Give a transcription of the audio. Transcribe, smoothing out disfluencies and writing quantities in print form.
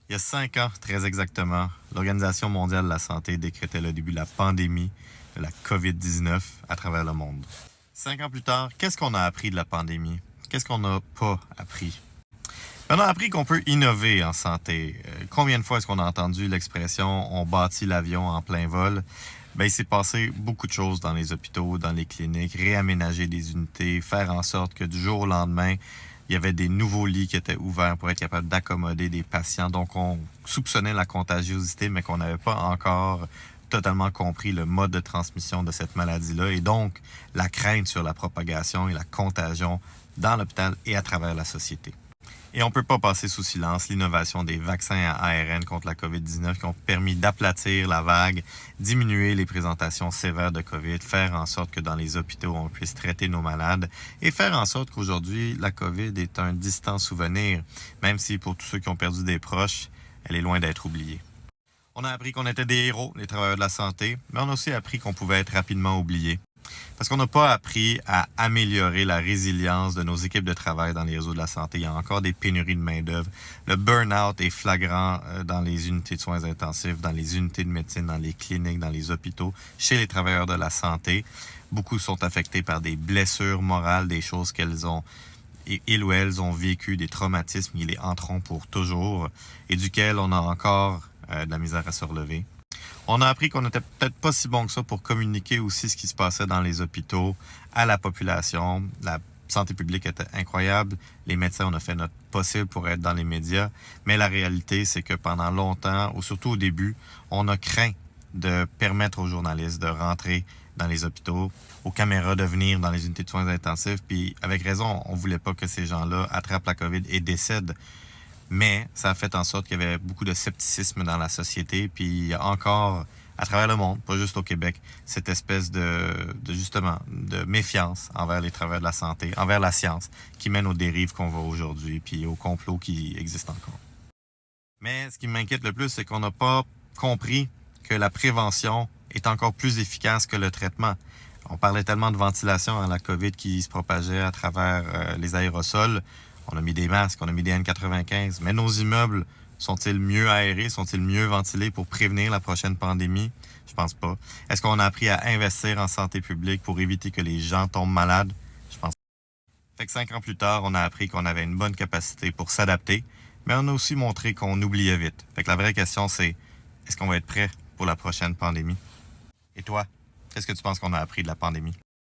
Il y a 5 ans, très exactement, l'Organisation mondiale de la santé décrétait le début de la pandémie de la COVID-19 à travers le monde. 5 ans plus tard, qu'est-ce qu'on a appris de la pandémie? Qu'est-ce qu'on n'a pas appris? On a appris qu'on peut innover en santé. Combien de fois est-ce qu'on a entendu l'expression « on bâtit l'avion en plein vol ». Il s'est passé beaucoup de choses dans les hôpitaux, dans les cliniques, réaménager des unités, faire en sorte que du jour au lendemain, il y avait des nouveaux lits qui étaient ouverts pour être capable d'accommoder des patients. Donc, on soupçonnait la contagiosité, mais qu'on n'avait pas encore totalement compris le mode de transmission de cette maladie-là et donc la crainte sur la propagation et la contagion dans l'hôpital et à travers la société. Et on ne peut pas passer sous silence l'innovation des vaccins à ARN contre la COVID-19 qui ont permis d'aplatir la vague, diminuer les présentations sévères de COVID, faire en sorte que dans les hôpitaux, on puisse traiter nos malades et faire en sorte qu'aujourd'hui, la COVID est un distant souvenir, même si pour tous ceux qui ont perdu des proches, elle est loin d'être oubliée. On a appris qu'on était des héros, les travailleurs de la santé, mais on a aussi appris qu'on pouvait être rapidement oublié. Parce qu'on n'a pas appris à améliorer la résilience de nos équipes de travail dans les réseaux de la santé. Il y a encore des pénuries de main-d'œuvre. Le burn-out est flagrant dans les unités de soins intensifs, dans les unités de médecine, dans les cliniques, dans les hôpitaux, chez les travailleurs de la santé. Beaucoup sont affectés par des blessures morales, des choses qu'elles ont ils ou elles ont vécu, des traumatismes, ils les hanteront pour toujours et duquel on a encore de la misère à se relever. On a appris qu'on n'était peut-être pas si bon que ça pour communiquer aussi ce qui se passait dans les hôpitaux à la population. La santé publique était incroyable. Les médecins, on a fait notre possible pour être dans les médias. Mais la réalité, c'est que pendant longtemps, ou surtout au début, on a craint de permettre aux journalistes de rentrer dans les hôpitaux, aux caméras de venir dans les unités de soins intensifs. Puis avec raison, on voulait pas que ces gens-là attrapent la COVID et décèdent. Mais ça a fait en sorte qu'il y avait beaucoup de scepticisme dans la société. Puis il y a encore, à travers le monde, pas juste au Québec, cette espèce justement, de méfiance envers les travailleurs de la santé, envers la science, qui mène aux dérives qu'on voit aujourd'hui, puis aux complots qui existent encore. Mais ce qui m'inquiète le plus, c'est qu'on n'a pas compris que la prévention est encore plus efficace que le traitement. On parlait tellement de ventilation à la COVID qui se propageait à travers les aérosols. On a mis des masques, on a mis des N95, mais nos immeubles sont-ils mieux aérés, sont-ils mieux ventilés pour prévenir la prochaine pandémie? Je pense pas. Est-ce qu'on a appris à investir en santé publique pour éviter que les gens tombent malades? Je pense pas. Fait que 5 ans plus tard, on a appris qu'on avait une bonne capacité pour s'adapter, mais on a aussi montré qu'on oubliait vite. Fait que la vraie question, c'est est-ce qu'on va être prêt pour la prochaine pandémie? Et toi, qu'est-ce que tu penses qu'on a appris de la pandémie?